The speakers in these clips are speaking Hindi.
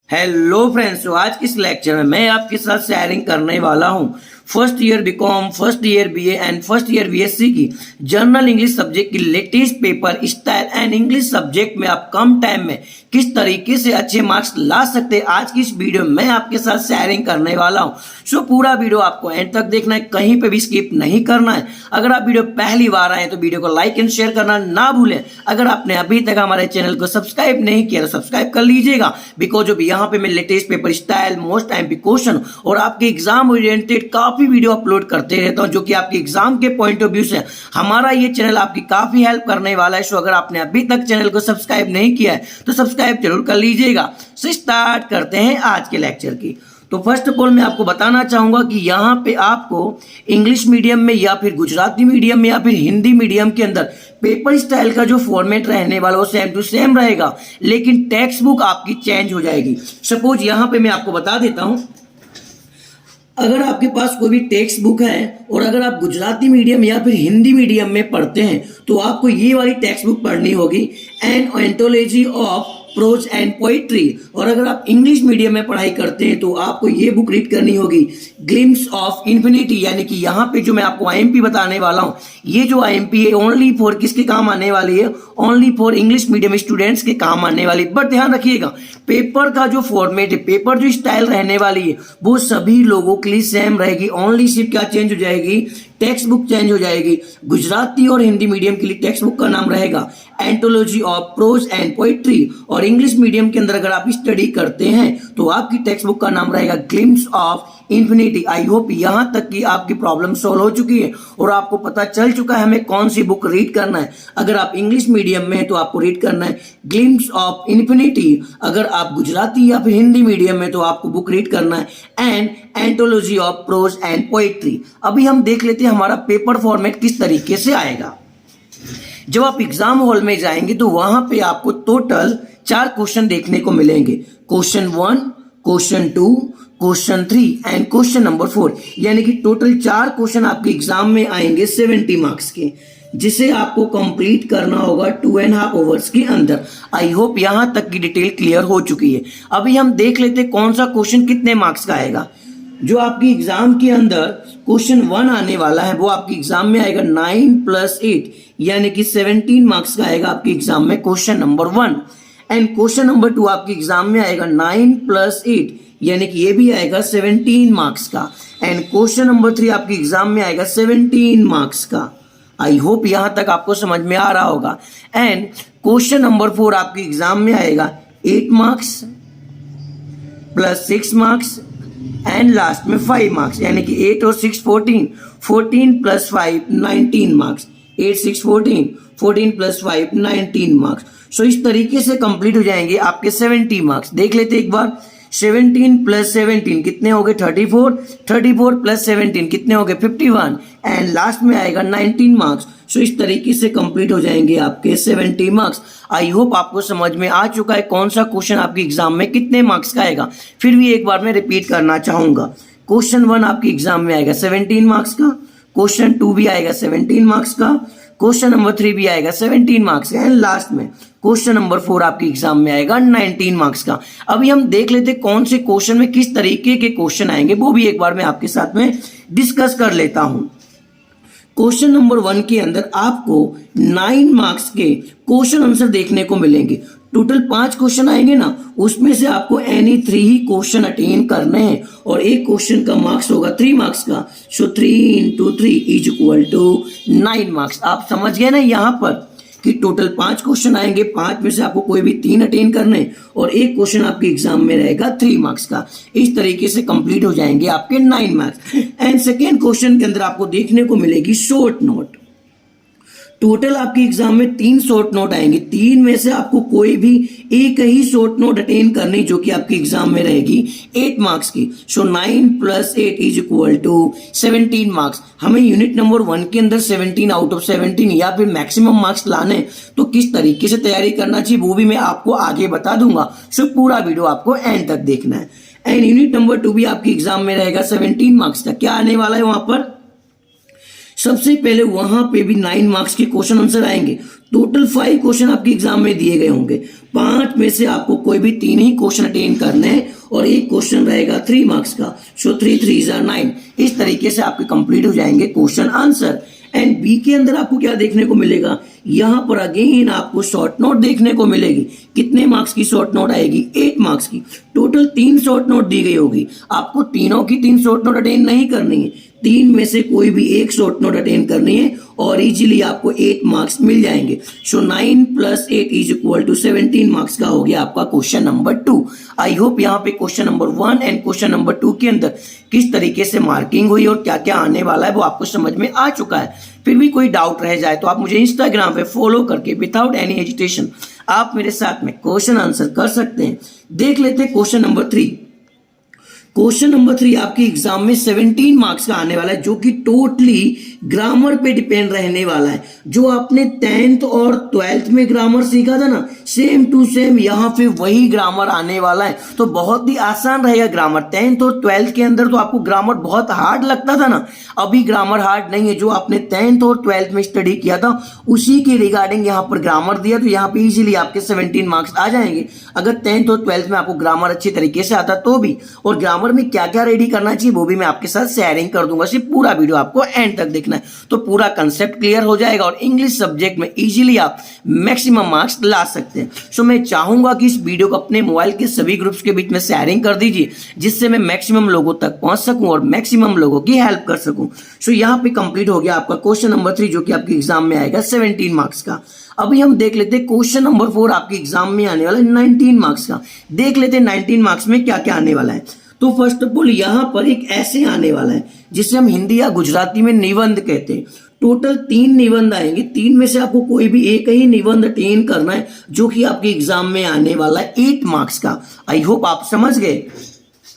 हेलो फ्रेंड्स, तो आज के इस लेक्चर में मैं आपके साथ शेयरिंग करने वाला हूं first year BCom, first year BA and first year BSc की जनरल इंग्लिश सब्जेक्ट की latest paper style and English subject में आप कम टाइम में किस तरीके से अच्छे मार्क्स ला सकते हैं। आज की इस वीडियो में मैं आपके साथ शेयरिंग करने वाला हूं। सो पूरा वीडियो आपको एंड तक देखना है, कहीं पे भी स्किप नहीं करना है। अगर आप वीडियो पहली बार आए तो वीडियो को लाइक एंड शेयर करना ना भूलें। अगर आपने अभी तक हमारे चैनल को सब्सक्राइब नहीं किया तो सब्सक्राइब कर लीजिएगा, बिकॉज यहाँ पे मैं latest paper style, most time question और आपके एग्जाम ओरिएंटेड काफी वीडियो अपलोड करते रहता हूं, जो कि आपके एग्जाम के पॉइंट ऑफ व्यू से हमारा ये चैनल आपकी काफी हेल्प करने वाला है। सो अगर आपने अभी तक चैनल को सब्सक्राइब नहीं किया है तो सब्सक्राइब जरूर कर लीजिएगा। सो स्टार्ट करते हैं आज के लेक्चर की। तो फर्स्ट ऑफ ऑल मैं आपको बताना चाहूंगा कि यहाँ पे आपको इंग्लिश मीडियम में या फिर गुजराती मीडियम में या फिर हिंदी मीडियम के अंदर पेपर स्टाइल का जो फॉर्मेट रहने वाला वो सेम टू सेम रहेगा, लेकिन टेक्स्ट बुक आपकी चेंज हो जाएगी। सपोज यहाँ पे मैं आपको बता देता हूं, अगर आपके पास कोई भी टेक्स्ट बुक है और अगर आप गुजराती मीडियम या फिर हिंदी मीडियम में पढ़ते हैं तो आपको ये वाली टेक्स्ट बुक पढ़नी होगी, an anthology of pros and poetry. और अगर आप इंग्लिश मीडियम में पढ़ाई करते हैं तो आपको ये बुक रीड करनी होगी, ग्लिम्स ऑफ इन्फिनिटी। यानी कि यहाँ पे जो मैं आपको आईएमपी बताने वाला हूँ, ये जो आईएमपी है ओनली फॉर किसके काम आने वाली है, only for English medium students के काम आने वाली। बट ध्यान रखिएगा, पेपर का जो फॉर्मेट है, पेपर जो स्टाइल रहने वाली है वो सभी लोगों के लिए सेम रहेगी। ओनली सिर्फ क्या चेंज हो जाएगी, टेक्स्ट बुक चेंज हो जाएगी। गुजराती और हिंदी मीडियम के लिए टेक्स्ट बुक का नाम रहेगा anthology of pros and poetry, और इंग्लिश मीडियम के अंदर अगर आप स्टडी करते हैं तो आपकी टेक्स्ट बुक का नाम रहेगा glimpse of infinity. I hope यहां तक कि आपकी प्रॉब्लम सॉल्व हो चुकी है और आपको पता चल चुका है हमें कौन सी बुक रीड करना है। अगर आप इंग्लिश मीडियम में है तो आपको रीड करना है ग्लिम्स ऑफ इन्फिनिटी, अगर आप गुजराती या फिर हिंदी मीडियम में तो आपको बुक रीड करना है and anthology of pros and poetry. अभी हम देख लेते हैं हमारा पेपर फॉर्मेट किस तरीके से आएगा। जब आप एग्जाम हॉल में जाएंगे तो वहां पे आपको टोटल 4 क्वेश्चन देखने को मिलेंगे, question 1, question 2, question 3 and question number 4। यानी कि टोटल 4 क्वेश्चन आपके एग्जाम में आएंगे 70 मार्क्स के, जिसे आपको कंप्लीट करना होगा 2.5 आवर्स के अंदर। आई होप यहां तक की डिटेल क्लियर हो चुकी है। अभी हम देख लेते हैं कौन सा क्वेश्चन कितने मार्क्स का आएगा। जो आपकी एग्जाम के अंदर क्वेश्चन 1 आने वाला है वो आपके एग्जाम में आएगा 9 + 8 यानी कि 17 मार्क्स का आएगा आपके एग्जाम में question number 1। And question number 2 आपके एग्जाम में आएगा 9 + 8 यानी कि ये भी आएगा 17 मार्क्स का। एंड क्वेश्चन नंबर 3 आपके एग्जाम में आएगा 17 मार्क्स का। आई होप यहां तक आपको समझ में आ रहा होगा। एंड क्वेश्चन नंबर 4 आपके एग्जाम में आएगा 8 मार्क्स + 6 मार्क्स एंड लास्ट में 5 मार्क्स, यानी कि 8 और 6 14, 14 + 5 19 मार्क्स, 8 6 14, 14 + 5 19 मार्क्स। सो इस तरीके से कंप्लीट हो जाएंगे आपके 70 मार्क्स। देख लेते एक बार, 17 + 17 कितने हो गए 34, 34 + 17 कितने हो गए 51 एंड लास्ट में आएगा 19 मार्क्स। सो इस तरीके से कंप्लीट हो जाएंगे आपके 70 मार्क्स। आई होप आपको समझ में आ चुका है कौन सा क्वेश्चन आपके एग्जाम में कितने मार्क्स का आएगा। फिर भी एक बार मैं रिपीट करना चाहूंगा, क्वेश्चन 1 आपके एग्जाम में आएगा 17 मार्क्स का, क्वेश्चन 2 भी आएगा 17 मार्क्स का, क्वेश्चन नंबर 3 भी आएगा 17 मार्क्स का एंड लास्ट में क्वेश्चन नंबर 4 आपके एग्जाम में आएगा 19 मार्क्स का। अभी हम देख लेते हैं कौन से क्वेश्चन में किस तरीके के क्वेश्चन आएंगे, वो भी एक बार मैं आपके साथ में डिस्कस कर लेता हूं। क्वेश्चन नंबर 1 के अंदर आपको 9 मार्क्स के क्वेश्चन आंसर देखने को मिलेंगे। टोटल 5 क्वेश्चन आएंगे ना, उसमें से आपको एनी 3 ही क्वेश्चन अटेन करने हैं और एक क्वेश्चन का मार्क्स होगा 3 मार्क्स का। सो 3 × 3 = 9 मार्क्स। आप समझ गए ना यहाँ पर कि टोटल 5 क्वेश्चन आएंगे, 5 में से आपको कोई भी 3 अटेन करने और एक क्वेश्चन आपके एग्जाम में रहेगा 3 मार्क्स का। इस तरीके से कंप्लीट हो जाएंगे आपके 9 मार्क्स। एंड सेकेंड क्वेश्चन के अंदर आपको देखने को मिलेगी शॉर्ट नोट। टोटल आपके एग्जाम में 3 शॉर्ट नोट आएंगे, 3 में से आपको कोई भी एक ही शॉर्ट नोट अटेन करनी जो कि आपके एग्जाम में रहेगी 8 मार्क्स की। सो 9 + 8 = 17 मार्क्स। हमें यूनिट नंबर 1 के अंदर 17 आउट ऑफ 17 या फिर मैक्सिमम मार्क्स लाने तो किस तरीके से तैयारी करना चाहिए वो भी मैं आपको आगे बता दूंगा। सो पूरा वीडियो आपको एंड तक देखना है। एंड यूनिट नंबर 2 भी आपके एग्जाम में रहेगा 17 मार्क्स का। क्या आने वाला है वहां पर, सबसे पहले वहां पे भी 9 मार्क्स के क्वेश्चन आंसर आएंगे। टोटल 5 क्वेश्चन आपके एग्जाम में दिए गए होंगे। 5 में से आपको कोई भी 3 ही क्वेश्चन अटेंड करने हैं और एक क्वेश्चन रहेगा 3 मार्क्स का। सो 3 3 9। इस तरीके से आपके कंप्लीट हो जाएंगे क्वेश्चन आंसर। एंड बी के अंदर आपको क्या देखने को मिलेगा, यहां पर अगेन आपको शॉर्ट नोट देखने को मिलेगी। कितने मार्क्स की शॉर्ट नोट आएगी, 8 मार्क्स की। टोटल 3 शॉर्ट नोट दी गई होगी। आपको तीनों की 3 शॉर्ट नोट अटेंड नहीं करनी है, 3 में से कोई भी एक शॉर्ट नोट अटेंड करनी है और इजीली आपको 8 मार्क्स मिल जाएंगे। सो 9 + 8 = 17 मार्क्स का हो गया आपका क्वेश्चन नंबर 2। आई होप यहाँ पे question number 1 and question number 2 के अंदर किस तरीके से मार्किंग हुई और क्या क्या आने वाला है वो आपको समझ में आ चुका है। फिर भी कोई डाउट रह जाए तो आप मुझे इंस्टाग्राम पे फॉलो करके विदाउट एनी हेजिटेशन आप मेरे साथ में क्वेश्चन आंसर कर सकते हैं। देख लेते हैं क्वेश्चन नंबर 3। क्वेश्चन नंबर 3 आपके एग्जाम में 17 मार्क्स का आने वाला है, जो कि टोटली ग्रामर पे डिपेंड रहने वाला है। जो आपने 10th और 12th में ग्रामर सीखा था ना, सेम टू सेम यहाँ पे वही ग्रामर आने वाला है। तो बहुत ही आसान रहेगा ग्रामर। 10th और 12th के अंदर तो आपको ग्रामर बहुत हार्ड लगता था ना, अभी ग्रामर हार्ड नहीं है। जो आपने 10th और 12th में स्टडी किया था उसी के रिगार्डिंग यहाँ पर ग्रामर दिया, तो यहाँ पे इजीली आपके 17 मार्क्स आ जाएंगे। अगर 10th और 12th में आपको ग्रामर अच्छी तरीके से आता तो भी, और ग्रामर में क्या क्या रेडी करना चाहिए वो भी मैं आपके साथ शेयरिंग कर दूंगा। सिर्फ पूरा वीडियो आपको एंड तक देखना है तो पूरा कंसेप्ट क्लियर हो जाएगा और इंग्लिश सब्जेक्ट में इजीली आप मैक्सिमम मार्क्स ला सकते हैं। सो मैं चाहूंगा कि इस वीडियो को अपने मोबाइल के सभी ग्रुप्स के बीच में शेयरिंग कर दीजिए, जिससे मैं मैक्सिमम लोगों तक पहुंच सकूं और मैक्सिमम लोगों की हेल्प कर सकूं। सो यहाँ पे कंप्लीट हो गया आपका क्वेश्चन नंबर 3, जो कि आपके एग्जाम में आएगा 17 मार्क्स का। अभी हम देख लेते हैं क्वेश्चन नंबर 4 आपके एग्जाम में आने वाला है 19 मार्क्स का। देख लेते हैं 19 मार्क्स में क्या क्या आने वाला है। तो फर्स्ट ऑफ ऑल यहाँ पर एक ऐसे आने वाला है जिसे हम हिंदी या गुजराती में निबंध कहते हैं। टोटल 3 निबंध आएंगे, 3 में से आपको कोई भी एक ही निबंध अटेंड करना है, जो कि आपके एग्जाम में आने वाला है 8 मार्क्स का। आई होप आप समझ गए,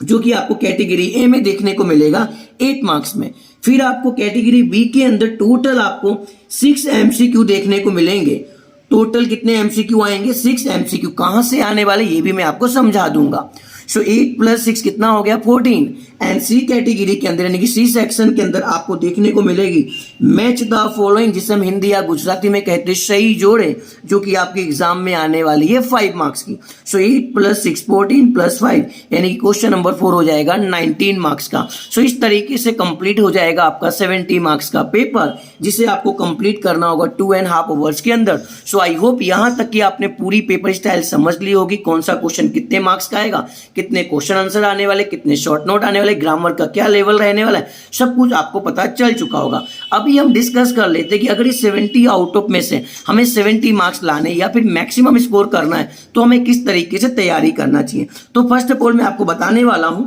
जो कि आपको कैटेगरी ए में देखने को मिलेगा 8 मार्क्स में। फिर आपको कैटेगरी बी के अंदर टोटल आपको 6 MCQ देखने को मिलेंगे। टोटल कितने MCQ आएंगे, 6 MCQ। कहां से आने वाले ये भी मैं आपको समझा दूंगा। सो 8 + 6 कितना हो गया, 14। एंड सी कैटेगरी के अंदर यानी कि सी सेक्शन के अंदर आपको देखने को मिलेगी मैच द फॉलोइंग, जिसे हम हिंदी या गुजराती में कहते हैं सही जोड़े, जो कि आपके एग्जाम में आने वाली है 5 मार्क्स की। सो 8 + 6 14 + 5 यानी कि क्वेश्चन नंबर 4 हो जाएगा 19 मार्क्स का। सो इस तरीके से कंप्लीट हो जाएगा आपका 70 मार्क्स का पेपर, जिसे आपको कंप्लीट करना होगा 2.5 आवर्स के अंदर। सो आई होप यहां तक कि आपने पूरी पेपर स्टाइल समझ ली होगी, कौन सा क्वेश्चन कितने मार्क्स का आएगा, कितने क्वेश्चन आंसर आने वाले, कितने शॉर्ट नोट आने वाले, ग्रामर का क्या लेवल रहने वाला है, सब कुछ आपको पता चल चुका होगा। अभी हम डिस्कस कर लेते हैं कि अगर इस 70 आउट ऑफ में से हमें 70 मार्क्स लाने या फिर मैक्सिमम स्कोर करना है तो हमें किस तरीके से तैयारी करना चाहिए। तो फर्स्ट ऑफ ऑल मैं आपको बताने वाला हूं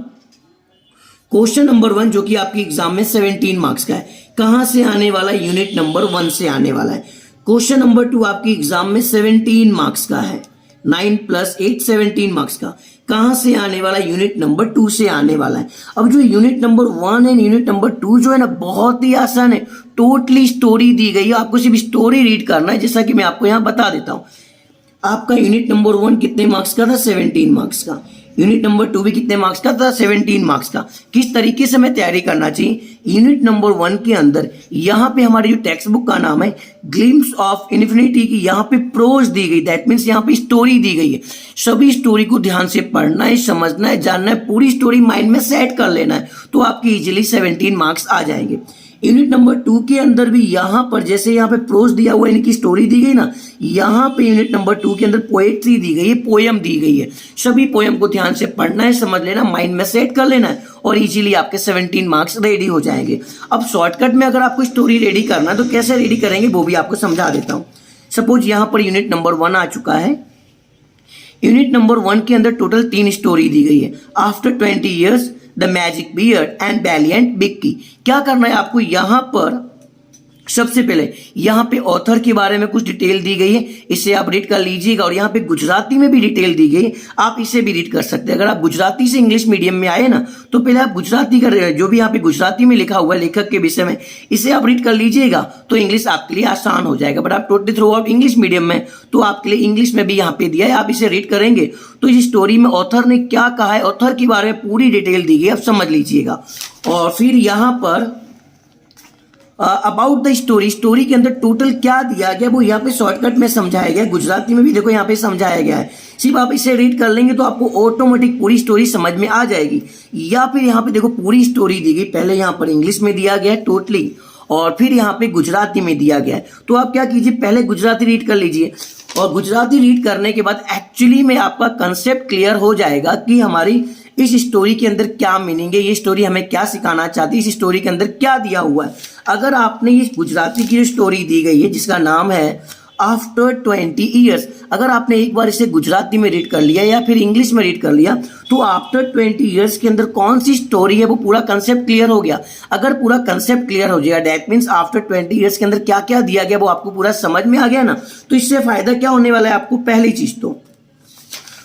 क्वेश्चन नंबर 1, जो कि आपके एग्जाम में 17 मार्क्स का है। कहां से आने वाला है, यूनिट नंबर 1 से आने वाला है। क्वेश्चन नंबर 2 आपके एग्जाम में 17 मार्क्स का है, 9 + 8 17 मार्क्स का। कहां से आने वाला, यूनिट नंबर 2 से आने वाला है। अब जो unit number 1 and unit number 2 जो है ना, बहुत ही आसान है। टोटली स्टोरी दी गई है, आपको सिर्फ स्टोरी रीड करना है, जैसा कि मैं आपको यहां बता देता हूं। आपका यूनिट नंबर 1 कितने मार्क्स का था, 17 मार्क्स का। यूनिट नंबर 2 भी कितने मार्क्स का था, 17 मार्क्स का। किस तरीके से हमें तैयारी करना चाहिए, यूनिट नंबर 1 के अंदर यहाँ पे हमारी जो टेक्स्ट बुक का नाम है ग्लिम्स ऑफ इन्फिनिटी की, यहाँ पे प्रोज दी गई, दैट मीन्स यहाँ पे स्टोरी दी गई है। सभी स्टोरी को ध्यान से पढ़ना है, समझना है, जानना है, पूरी स्टोरी माइंड में सेट कर लेना है, तो आपकी इजीली 17 मार्क्स आ जाएंगे। यूनिट नंबर 2 के अंदर भी यहाँ पर जैसे यहाँ पे प्रोज दिया हुआ है, इनकी स्टोरी दी गई ना, यहाँ पे यूनिट नंबर 2 के अंदर पोएट्री दी गई है, पोयम दी गई है। सभी पोयम को ध्यान से पढ़ना है, समझ लेना, माइंड में सेट कर लेना है और इजीली आपके 17 मार्क्स रेडी हो जाएंगे। अब शॉर्टकट में अगर आपको स्टोरी रेडी करना है तो कैसे रेडी करेंगे वो भी आपको समझा देता हूँ। सपोज यहाँ पर यूनिट नंबर 1 आ चुका है। यूनिट नंबर 1 के अंदर टोटल 3 स्टोरी दी गई है। After 20 years, the magic beard and valiant Bikki. क्या करना है आपको, यहां पर सबसे पहले यहाँ पे ऑथर के बारे में कुछ डिटेल दी गई है, इसे आप रीड कर लीजिएगा। और यहाँ पे गुजराती में भी डिटेल दी गई है, आप इसे भी रीड कर सकते हैं। अगर आप गुजराती से इंग्लिश मीडियम में आए ना, तो पहले आप गुजराती का जो भी यहाँ पे गुजराती में लिखा हुआ है लेखक के विषय में, इसे आप रीड कर लीजिएगा तो इंग्लिश आपके लिए आसान हो जाएगा। बट आप totally through out English medium में, तो आपके लिए इंग्लिश में भी यहाँ पे दिया है, आप इसे रीड करेंगे तो इस स्टोरी में ऑथर ने क्या कहा है, ऑथर के बारे में पूरी डिटेल दी गई, आप समझ लीजिएगा। और फिर यहाँ पर अबाउट द स्टोरी, स्टोरी के अंदर टोटल क्या दिया गया वो यहाँ पे शॉर्टकट में समझाया गया है। गुजराती में भी देखो यहाँ पे समझाया गया है, सिर्फ आप इसे रीड कर लेंगे तो आपको ऑटोमेटिक पूरी स्टोरी समझ में आ जाएगी। या फिर यहाँ पे देखो पूरी स्टोरी दी गई, पहले यहाँ पर इंग्लिश में दिया गया है टोटली और फिर यहाँ पे गुजराती में दिया गया है। तो आप क्या कीजिए, पहले गुजराती रीड कर लीजिए और गुजराती रीड करने के बाद एक्चुअली में आपका कंसेप्ट क्लियर हो जाएगा कि हमारी इस स्टोरी के अंदर क्या मीनिंग है, ये स्टोरी हमें क्या सिखाना चाहती है, इस स्टोरी के अंदर क्या दिया हुआ है। अगर आपने इस गुजराती की जो स्टोरी दी गई है जिसका नाम है आफ्टर 20 ईयर्स, अगर आपने एक बार इसे गुजराती में रीड कर लिया या फिर इंग्लिश में रीड कर लिया तो आफ्टर 20 ईयर्स के अंदर कौन सी स्टोरी है वो पूरा कंसेप्ट क्लियर हो गया। अगर पूरा कंसेप्ट क्लियर हो जाएगा दैट मीन्स आफ्टर 20 ईयर्स के अंदर क्या क्या दिया गया वो आपको पूरा समझ में आ गया ना, तो इससे फायदा क्या होने वाला है आपको। पहली चीज तो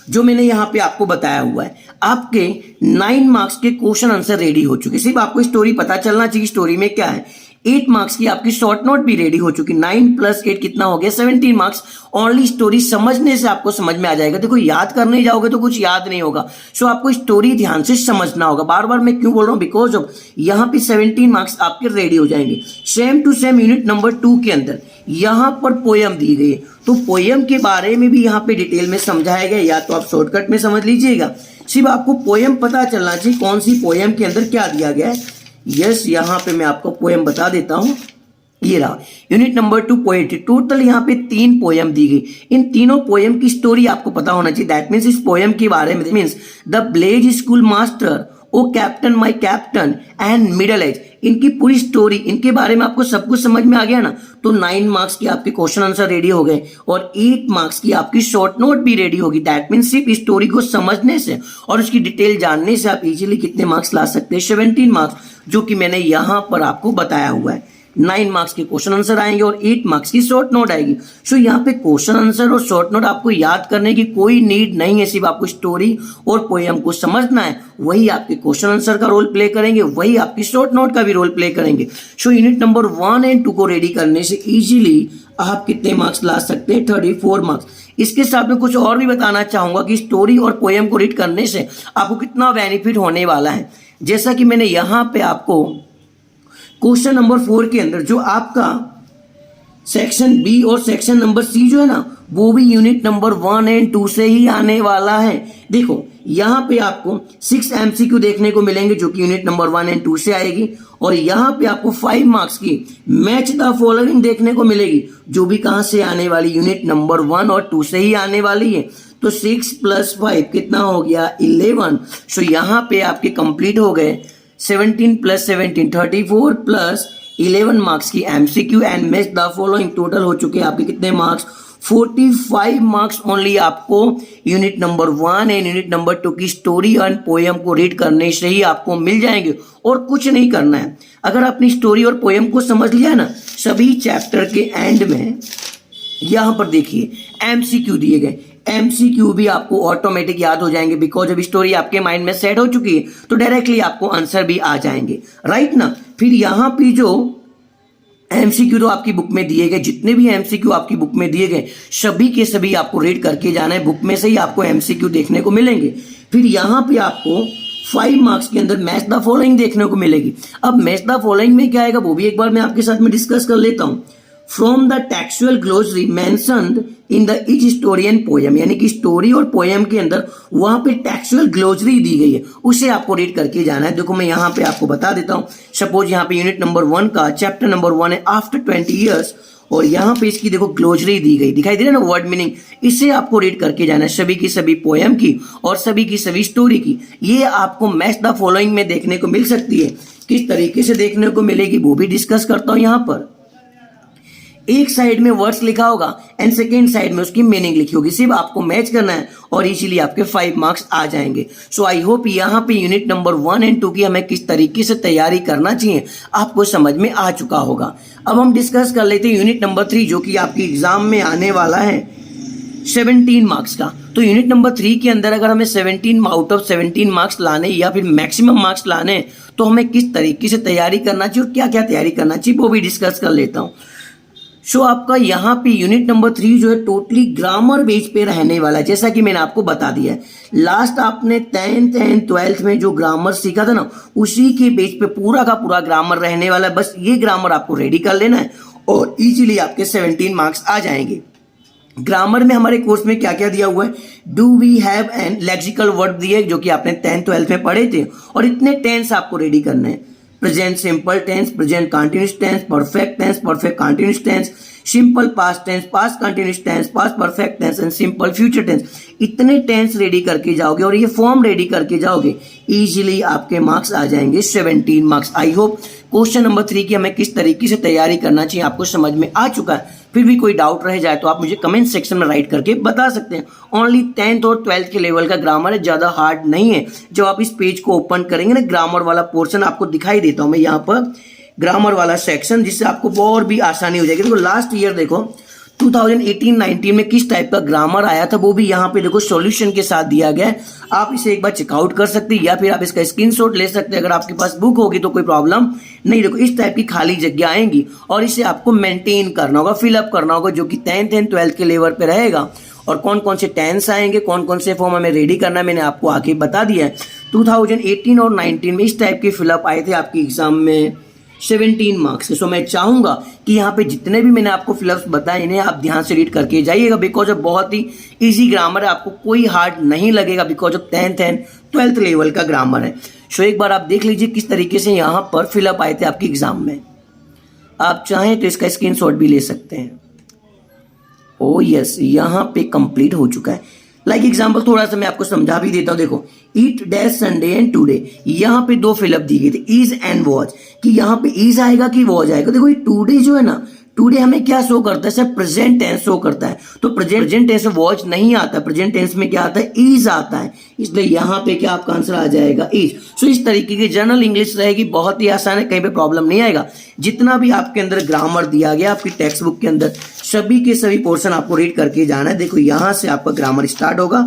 जो मैंने यहाँ पे आपको बताया हुआ है, आपके 9 मार्क्स के क्वेश्चन आंसर रेडी हो चुके, सिर्फ आपको स्टोरी पता चलना चाहिए स्टोरी में क्या है। 8 मार्क्स की आपकी शॉर्ट नोट भी रेडी हो चुकी, 9 + 8 कितना हो गया 17 मार्क्स। ओनली स्टोरी समझने से आपको समझ में आ जाएगा। देखो याद करने जाओगे तो कुछ याद नहीं होगा, सो आपको स्टोरी ध्यान से समझना होगा। बार बार मैं क्यों बोल रहा हूँ, बिकॉज ऑफ यहाँ पे 17 मार्क्स आपके रेडी हो जाएंगे। Same to same unit number 2 के अंदर यहाँ पर पोयम दी गई है, तो पोयम के बारे में भी यहाँ पे डिटेल में समझाया गया, या तो आप शॉर्टकट में समझ लीजिएगा, सिर्फ आपको पोयम पता चलना चाहिए कौन सी पोयम के अंदर क्या दिया गया है। यस, यहाँ पे मैं आपको पोयम बता देता हूं, ये रहा यूनिट नंबर 2 पोएट्री। टोटल यहाँ पे 3 पोयम दी गई, इन तीनों पोयम की स्टोरी आपको पता होना चाहिए। दैट मीन्स इस पोयम के बारे में means the blaze school master, O captain my captain and middle age, इनकी पूरी स्टोरी, इनके बारे में आपको सब कुछ समझ में आ गया ना। तो 9 मार्क्स की आपके क्वेश्चन आंसर रेडी हो गए और 8 मार्क्स की आपकी शॉर्ट नोट भी रेडी होगी। दैट मीन्स सिर्फ स्टोरी को समझने से और उसकी डिटेल जानने से आप इजीली कितने मार्क्स ला सकते हैं, 17 मार्क्स, जो कि मैंने यहां पर आपको बताया हुआ है। 9 मार्क्स के क्वेश्चन आंसर आएंगे और 8 मार्क्स की शॉर्ट नोट आएगी। सो यहाँ पे क्वेश्चन आंसर और शॉर्ट नोट आपको याद करने की कोई नीड नहीं है, सिर्फ आपको स्टोरी और पोयम को समझना है। वही आपके क्वेश्चन आंसर का रोल प्ले करेंगे, वही आपकी शॉर्ट नोट का भी रोल प्ले करेंगे। सो यूनिट नंबर 1 और 2 को रेडी करने से इजीली आप कितने मार्क्स ला सकते हैं, 34 मार्क्स। इसके साथ में कुछ और भी बताना चाहूंगा कि स्टोरी और पोयम को रीड करने से आपको कितना बेनिफिट होने वाला है। जैसा कि मैंने यहाँ पे आपको क्वेश्चन नंबर 4 के अंदर जो आपका सेक्शन बी और सेक्शन नंबर सी जो है ना, वो भी यूनिट नंबर 1 और 2 से ही आने वाला है। देखो यहाँ पे आपको 6 MCQ देखने को मिलेंगे जो कि यूनिट नंबर 1 और 2 से आएगी, और यहाँ पे आपको 5 मार्क्स की मैच द फॉलोइंग देखने को मिलेगी जो भी कहाँ से आने वाली, यूनिट नंबर 1 और 2 से ही आने वाली है। तो 6 + 5 कितना हो गया 11। सो यहाँ पे आपके कंप्लीट हो गए 17 + 17 34 + 11 मार्क्स की MCQ and match the following. Total हो चुके हैं आपके कितने मार्क्स, 45 मार्क्स ओनली आपको unit number 1 and unit number 2 की स्टोरी एंड पोयम को रीड करने से ही आपको मिल जाएंगे और कुछ नहीं करना है। अगर आपने स्टोरी और पोयम को समझ लिया ना, सभी चैप्टर के एंड में यहां पर देखिए MCQ दिए गए, MCQ भी आपको ऑटोमेटिक याद हो जाएंगे, बिकॉज जब स्टोरी आपके माइंड में सेट हो चुकी है तो डायरेक्टली आपको आंसर भी आ जाएंगे, राइट ना। फिर यहाँ पे जो MCQ तो आपकी बुक में दिए गए, जितने भी MCQ आपकी बुक में दिए गए सभी के सभी आपको रीड करके जाना है, बुक में से ही आपको MCQ देखने को मिलेंगे। फिर यहाँ पे आपको 5 मार्क्स के अंदर मैच द फॉलोइंग देखने को मिलेगी। अब मैच द फॉलोइंग में क्या आएगा वो भी एक बार मैं आपके साथ में डिस्कस कर लेता हूँ। From the textual glossary mentioned in the each story and poem, यानी कि स्टोरी और पोयम के अंदर वहां पे टेक्सुअल ग्लोसरी दी गई है, उसे आपको रीड करके जाना है। देखो मैं यहाँ पे आपको बता देता हूँ, सपोज यहाँ पे यूनिट नंबर 1 का चैप्टर नंबर 1 है आफ्टर 20 ईयर्स, और यहाँ पे इसकी देखो ग्लोसरी दी गई, दिखाई दे रहा है ना वर्ड मीनिंग, इसे आपको रीड करके जाना है, सभी की सभी पोयम की और सभी की सभी स्टोरी की। ये आपको मैच द फॉलोइंग में देखने को मिल सकती है, किस तरीके से देखने को मिलेगी वो भी डिस्कस करता हूँ। यहाँ पर एक साइड में वर्ड्स लिखा होगा एंड सेकेंड साइड में उसकी मीनिंग लिखी होगी, सिर्फ आपको मैच करना है और इजीली आपके 5 मार्क्स आ जाएंगे। सो आई होप यहाँ पे यूनिट नंबर 1 और 2 की हमें किस तरीके से तैयारी करना चाहिए आपको समझ में आ चुका होगा। अब हम डिस्कस कर लेते हैं यूनिट नंबर 3 जो कि आपकी एग्जाम में आने वाला है 17 मार्क्स का। तो यूनिट नंबर 3 के अंदर अगर हमें 17 आउट ऑफ 17 मार्क्स लाने या फिर मैक्सिमम मार्क्स लाने तो हमें किस तरीके से तैयारी करना चाहिए और क्या क्या तैयारी करना चाहिए वो भी डिस्कस कर लेता हूँ। सो आपका यहाँ पे यूनिट नंबर 3 जो है टोटली ग्रामर बेस पे रहने वाला है, जैसा कि मैंने आपको बता दिया है। लास्ट आपने 10th एंड 12th में जो ग्रामर सीखा था ना, उसी के बेस पे पूरा का पूरा ग्रामर रहने वाला है। बस ये ग्रामर आपको रेडी कर लेना है और इजीली आपके 17 मार्क्स आ जाएंगे। ग्रामर में हमारे कोर्स में क्या क्या दिया हुआ है, do we have and lexical word दिए जो कि आपने 10th 12th में पढ़े थे, और इतने टेंस आपको रेडी करने हैं। Present simple tense, present continuous tense, perfect tense, perfect continuous tense, simple past tense, past continuous tense, past perfect tense and simple future tense. इतने टेंस रेडी करके जाओगे और ये फॉर्म रेडी करके जाओगे, इजीली आपके मार्क्स आ जाएंगे 17 marks. I hope question number 3 की हमें किस तरीके से तैयारी करना चाहिए आपको समझ में आ चुका है। फिर भी कोई डाउट रह जाए तो आप मुझे कमेंट सेक्शन में राइट करके बता सकते हैं। ओनली 10th और 12th के लेवल का ग्रामर है, ज़्यादा हार्ड नहीं है। जब आप इस पेज को ओपन करेंगे ना, ग्रामर वाला पोर्शन आपको दिखाई देता हूँ मैं यहाँ पर, ग्रामर वाला सेक्शन, जिससे आपको और भी आसानी हो जाएगी। देखो लास्ट ईयर देखो 2018-19 में किस टाइप का ग्रामर आया था, वो भी यहाँ पे देखो सॉल्यूशन के साथ दिया गया है। आप इसे एक बार चेकआउट कर सकते हैं या फिर आप इसका स्क्रीनशॉट ले सकते हैं। अगर आपके पास बुक होगी तो कोई प्रॉब्लम नहीं। देखो इस टाइप की खाली जगह आएंगी और इसे आपको मेंटेन करना होगा, फिलअप करना होगा, जो कि 10th एंड 12th के लेवल पे रहेगा। और कौन कौन से टेंस आएंगे, कौन कौन से फॉर्म हमें रेडी करना है, मैंने आपको आगे बता दिया है। 2018 और 19 में इस टाइप के फिलअप आए थे आपके एग्जाम में 17 मार्क्स। सो मैं चाहूंगा कि यहाँ पे जितने भी मैंने आपको फिलअप्स बताए इन्हें आप ध्यान से रीड करके जाइएगा, बिकॉज ऑफ बहुत ही इजी ग्रामर है, आपको कोई हार्ड नहीं लगेगा, because of 10th and 12th level का ग्रामर है। सो एक बार आप देख लीजिए किस तरीके से यहाँ पर फिलअप आए थे आपके एग्जाम में। आप चाहें तो इसका स्क्रीनशॉट भी ले सकते हैं। ओ यस, यहाँ पे कंप्लीट हो चुका है। लाइक एग्जाम्पल थोड़ा सा मैं आपको समझा भी देता हूँ। देखो ईट डैश संडे एंड टुडे, यहाँ पे 2 फिलअप दिए गए थे, इज एंड वॉज, कि यहाँ पे इज आएगा कि वॉज आएगा। देखो ये टुडे जो है ना, टुडे हमें क्या शो करता है, सर प्रेजेंट टेंस शो करता है। तो प्रेजेंट टेंस में वॉच नहीं आता, प्रेजेंट टेंस में क्या आता है, इज आता है। इसलिए यहाँ पे क्या आपका आंसर आ जाएगा, इज। सो इस तरीके की जनरल इंग्लिश रहेगी, बहुत ही आसान है, कहीं पे प्रॉब्लम नहीं आएगा। जितना भी आपके अंदर ग्रामर दिया गया आपकी टेक्स्ट बुक के अंदर, सभी के सभी पोर्शन आपको रीड करके जाना है। देखो यहाँ से आपका ग्रामर स्टार्ट होगा,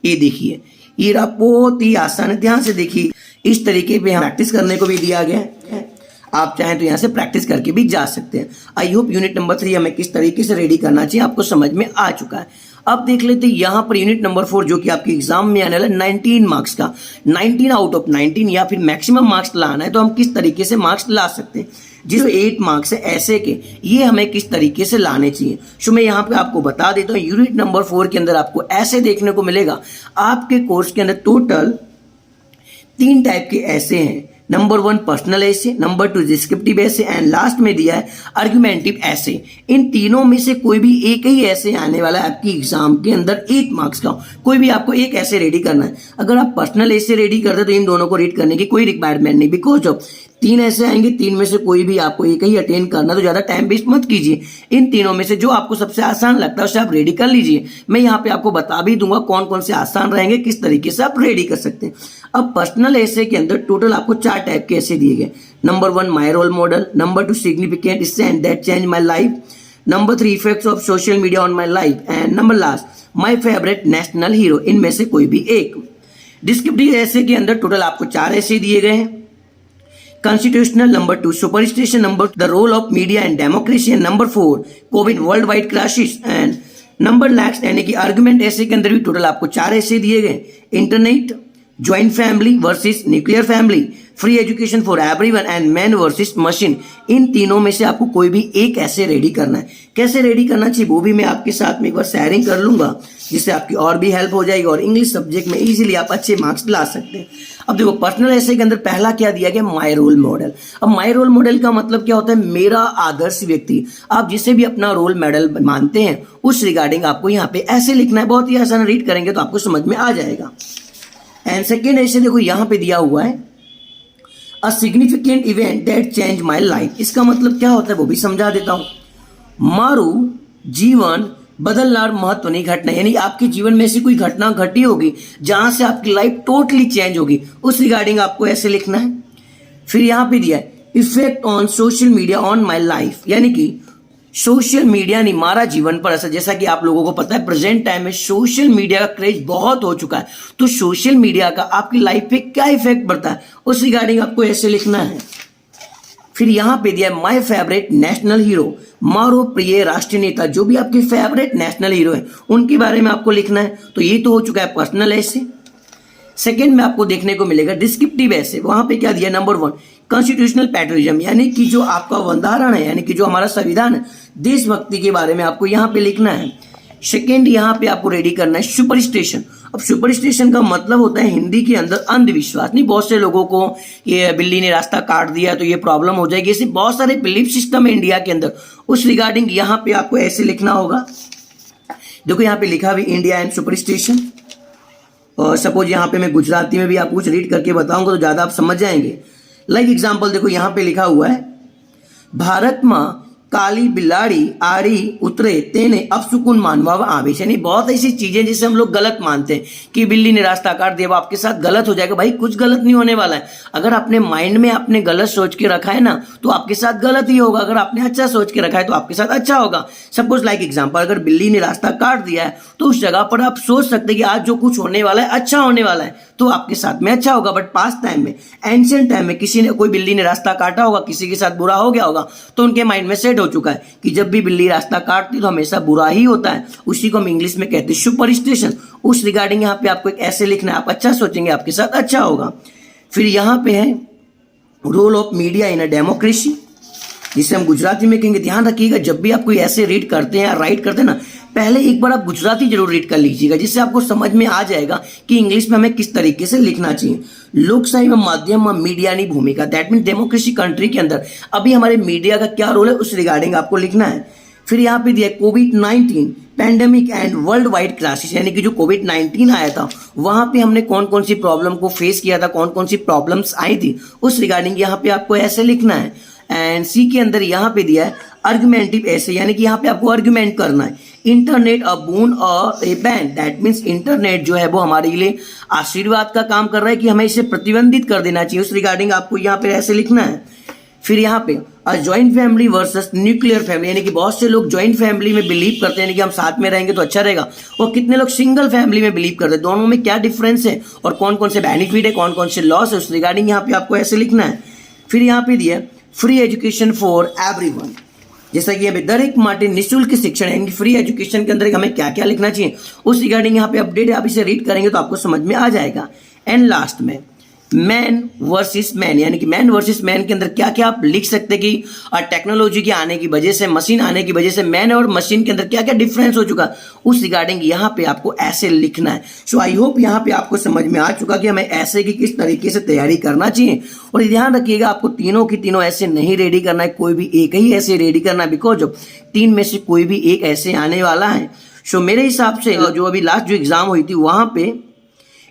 ये देखिए, ये बहुत ही आसान है, ध्यान से देखिए। इस तरीके पे प्रैक्टिस करने को भी दिया गया है, आप चाहें तो यहाँ से प्रैक्टिस करके भी जा सकते हैं। आई होप यूनिट नंबर 3 हमें किस तरीके से रेडी करना चाहिए आपको समझ में आ चुका है। अब देख लेते हैं यहाँ पर यूनिट नंबर 4 जो कि आपके एग्जाम में आने वाला 19 मार्क्स का, 19 आउट ऑफ 19 या फिर मैक्सिमम मार्क्स लाना है तो हम किस तरीके से मार्क्स ला सकते हैं। जो 8 मार्क्स है ऐसे के, ये हमें किस तरीके से लाने चाहिए। सो मैं यहाँ पे आपको बता देता हूँ, यूनिट नंबर 4 के अंदर आपको ऐसे देखने को मिलेगा। आपके कोर्स के अंदर टोटल 3 टाइप के ऐसे हैं। नंबर 1 पर्सनल ऐसे, नंबर 2 डिस्क्रिप्टिव ऐसे एंड लास्ट में दिया है आर्गुमेंटिव ऐसे। इन तीनों में से कोई भी एक ही ऐसे आने वाला है आपकी एग्जाम के अंदर 8 मार्क्स का। कोई भी आपको एक ऐसे रेडी करना है। अगर आप पर्सनल ऐसे रेडी करते तो इन दोनों को रीड करने की कोई रिक्वायरमेंट नहीं, बिकॉज ऑफ 3 ऐसे आएंगे, 3 में से कोई भी आपको एक ही अटेंड करना, तो ज्यादा टाइम वेस्ट मत कीजिए। इन तीनों में से जो आपको सबसे आसान लगता है उसे आप रेडी कर लीजिए। मैं यहाँ पे आपको बता भी दूंगा कौन कौन से आसान रहेंगे, किस तरीके से आप रेडी कर सकते हैं। अब पर्सनल ऐसे के अंदर टोटल आपको 4 टाइप के ऐसे दिए गए। Number 1 my role model, number 2 significant event that change my life, number 3 effects of social media on my life and number last my favourite national hero. इनमें से कोई भी एक। डिस्क्रिप्टिव ऐसे के अंदर टोटल आपको 4 ऐसे दिए गए हैं। Constitutional, number 2 superstition, number the role of media and democracy, and number 4 Covid world wide crisis and number last यानी कि आर्गुमेंट ऐसे के अंदर भी टोटल आपको 4 ऐसे दिए गए। Internet, joint family versus nuclear family, free education for everyone and man versus machine. इन तीनों में से आपको कोई भी एक ऐसे रेडी करना है। कैसे रेडी करना चाहिए वो भी मैं आपके साथ में एक बार शेयरिंग कर लूंगा, जिससे आपकी और भी हेल्प हो जाएगी और इंग्लिश सब्जेक्ट में इजीली आप अच्छे मार्क्स ला सकते हैं। अब देखो पर्सनल ऐसे के अंदर पहला क्या दिया गया, माई रोल मॉडल। अब माई रोल मॉडल का मतलब क्या होता है, मेरा आदर्श व्यक्ति। आप जिसे भी अपना रोल मॉडल मानते हैं उस रिगार्डिंग आपको यहाँ पे ऐसे लिखना है। बहुत ही आसान, रीड करेंगे तो आपको समझ में आ जाएगा। एंड सेकेंड ऐसे देखो यहाँ पे दिया हुआ है a significant event that change my life. इसका मतलब क्या होता है वो भी समझा देता हूँ। मारू जीवन बदलनार महत्वनी घटना, यानी आपके जीवन में ऐसी कोई घटना घटी होगी जहां से आपकी लाइफ टोटली चेंज होगी, उस रिगार्डिंग आपको ऐसे लिखना है। फिर यहां पे दिया है effect on social media on my life, यानी कि सोशल मीडिया ने हमारा जीवन पर असर। जैसा कि आप लोगों को पता है प्रेजेंट टाइम में सोशल मीडिया का क्रेज बहुत हो चुका है, तो सोशल मीडिया का आपकी लाइफ पे क्या इफेक्ट पड़ता है उस रिगार्डिंग आपको ऐसे लिखना है। फिर यहाँ पे दिया है माई फेवरेट नेशनल हीरो, मारो प्रिय राष्ट्रीय नेता, जो भी आपके फेवरेट नेशनल हीरो है उनके बारे में आपको लिखना है। तो ये तो हो चुका है पर्सनल ऐसे। सेकंड में आपको देखने को मिलेगा डिस्क्रिप्टिव ऐसे, वहां पे क्या दिया, नंबर 1 कॉन्स्टिट्यूशनल पैट्रियटिज्म, यानी कि जो आपका बंधारण है, यानी कि जो हमारा संविधान है, देशभक्ति के बारे में आपको यहाँ पे लिखना है। सेकेंड यहाँ पे आपको रेडी करना है सुपरस्टिशन। अब सुपरस्टिशन का मतलब होता है हिंदी के अंदर अंधविश्वास। नहीं, बहुत से लोगों को ये बिल्ली ने रास्ता काट दिया तो ये प्रॉब्लम हो जाएगी, ऐसे बहुत सारे बिलीफ सिस्टम है इंडिया के अंदर, उस रिगार्डिंग यहाँ पे आपको ऐसे लिखना होगा। देखो यहाँ पे लिखा हुआ इंडिया एंड सुपरस्टिशन, और सपोज यहाँ पे मैं गुजराती में भी आपको कुछ रीड करके बताऊंगा तो ज्यादा आप समझ जाएंगे। लाइक एग्जाम्पल देखो यहाँ पे लिखा हुआ है, भारत में काली बिलाड़ी आड़ी उतरे तेने अपसुकुन मानवा आवेश, यानी बहुत ऐसी चीजें जिसे हम लोग गलत मानते हैं कि बिल्ली ने रास्ता काट दिया वो आपके साथ गलत हो जाएगा। भाई कुछ गलत नहीं होने वाला है। अगर आपने माइंड में आपने गलत सोच के रखा है ना तो आपके साथ गलत ही होगा, अगर आपने अच्छा सोच के रखा है तो आपके साथ अच्छा होगा। सपोज लाइक एग्जाम्पल, अगर बिल्ली ने रास्ता काट दिया है तो उस जगह पर आप सोच सकते हैं कि आज जो कुछ होने वाला है अच्छा होने वाला है, तो आपके साथ में अच्छा होगा। बट पास्ट टाइम में, एंशिएंट टाइम में किसी ने, कोई बिल्ली ने रास्ता काटा होगा, किसी के साथ बुरा हो गया होगा, तो उनके माइंड में सेट हो चुका है कि जब भी बिल्ली रास्ता काटती तो हमेशा बुरा ही होता है। उसी को हम इंग्लिश में कहते हैं सुपरस्टिशन। उस रिगार्डिंग यहाँ पे आपको एक ऐसे लिखना है, आप अच्छा सोचेंगे आपके साथ अच्छा होगा। फिर यहाँ पे है role of media in a democracy, जिसे हम गुजराती में कहेंगे। ध्यान रखिएगा जब भी आप कोई ऐसे रीड करते हैं या राइट करते हैं ना, पहले एक बार आप गुजराती जरूर रीड कर लीजिएगा, जिससे आपको समझ में आ जाएगा कि इंग्लिश में हमें किस तरीके से लिखना चाहिए। लोकशाही में माध्यम में मीडिया की भूमिका, दैट मीन डेमोक्रेसी कंट्री के अंदर अभी हमारे मीडिया का क्या रोल है उस रिगार्डिंग आपको लिखना है। फिर यहाँ पे दिया कोविड-19 pandemic and world wide crisis, यानी कि जो कोविड-19 आया था वहां पे हमने कौन कौन सी प्रॉब्लम को फेस किया था, कौन कौन सी प्रॉब्लम्स आई थी, उस रिगार्डिंग यहाँ पे आपको ऐसे लिखना है। एंड सी के अंदर यहाँ पे दिया है आर्गुमेंटिव ऐसे, यानी कि यहाँ पे आपको आर्गुमेंट करना है। इंटरनेट अ बून और ए बैन, दैट मीन्स इंटरनेट जो है वो हमारे लिए आशीर्वाद का काम कर रहा है कि हमें इसे प्रतिबंधित कर देना चाहिए, उस रिगार्डिंग आपको यहाँ पे ऐसे लिखना है। फिर यहाँ पे a joint family versus nuclear family, यानी कि बहुत से लोग जॉइंट फैमिली में बिलीव करते हैं कि हम साथ में रहेंगे तो अच्छा रहेगा, और कितने लोग सिंगल फैमिली में बिलीव करते हैं, दोनों में क्या डिफरेंस है और कौन कौन से बेनिफिट है, कौन कौन से लॉस है, उस रिगार्डिंग यहाँ पे आपको ऐसे लिखना है। फिर यहाँ पे दिया फ्री एजुकेशन फॉर एवरीवन, जैसा कि अभी दर एक माटे निःशुल्क शिक्षण, यानी फ्री एजुकेशन के अंदर हमें क्या क्या लिखना चाहिए उस रिगार्डिंग यहाँ पे अपडेट, आप इसे रीड करेंगे तो आपको समझ में आ जाएगा। एंड लास्ट में मैन वर्सेस मैन, यानी कि मैन वर्सेस मैन के अंदर क्या क्या आप लिख सकते हैं कि टेक्नोलॉजी के आने की वजह से, मशीन आने की वजह से मैन और मशीन के अंदर क्या क्या डिफरेंस हो चुका, उस रिगार्डिंग यहाँ पे आपको ऐसे लिखना है। सो आई होप यहाँ पे आपको समझ में आ चुका कि हमें ऐसे की किस तरीके से तैयारी करना चाहिए। और ध्यान रखिएगा आपको तीनों की तीनों ऐसे नहीं रेडी करना है, कोई भी एक ही ऐसे रेडी करना है, बिकॉज तीन में से कोई भी एक ऐसे आने वाला है। सो मेरे हिसाब से जो अभी लास्ट जो एग्जाम हुई थी वहां पे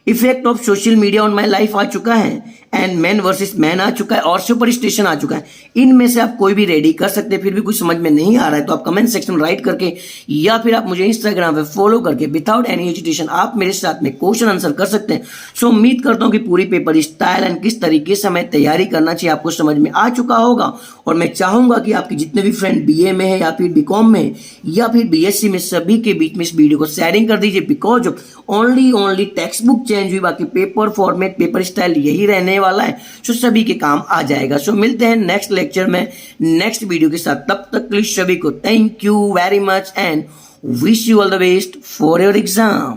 effect of social media on my life आ चुका है, एंड मैन वर्सेस मैन आ चुका है, और सुपरस्टिशन आ चुका है। इनमें से आप कोई भी रेडी कर सकते हैं। फिर भी कुछ समझ में नहीं आ रहा है तो आप कमेंट सेक्शन में राइट करके या फिर आप मुझे इंस्टाग्राम पे फॉलो करके विदाउट एनी हेजिटेशन आप मेरे साथ में क्वेश्चन आंसर कर सकते हैं। सो उम्मीद करता हूँ कि पूरी पेपर स्टाइल एंड किस तरीके से हमें तैयारी करना चाहिए आपको समझ में आ चुका होगा। और मैं चाहूंगा कि आपके जितने भी फ्रेंड बीए में है या फिर बीकॉम में या फिर बीएससी में, सभी के बीच में इस वीडियो को शेयरिंग कर दीजिए, because only text book change हुई, बाकी पेपर फॉर्मेट पेपर स्टाइल यही रहने वाला है। सो सभी के काम आ जाएगा। सो मिलते हैं नेक्स्ट लेक्चर में नेक्स्ट वीडियो के साथ, तब तक के लिए सभी को thank you very much and wish you all the best for your exam.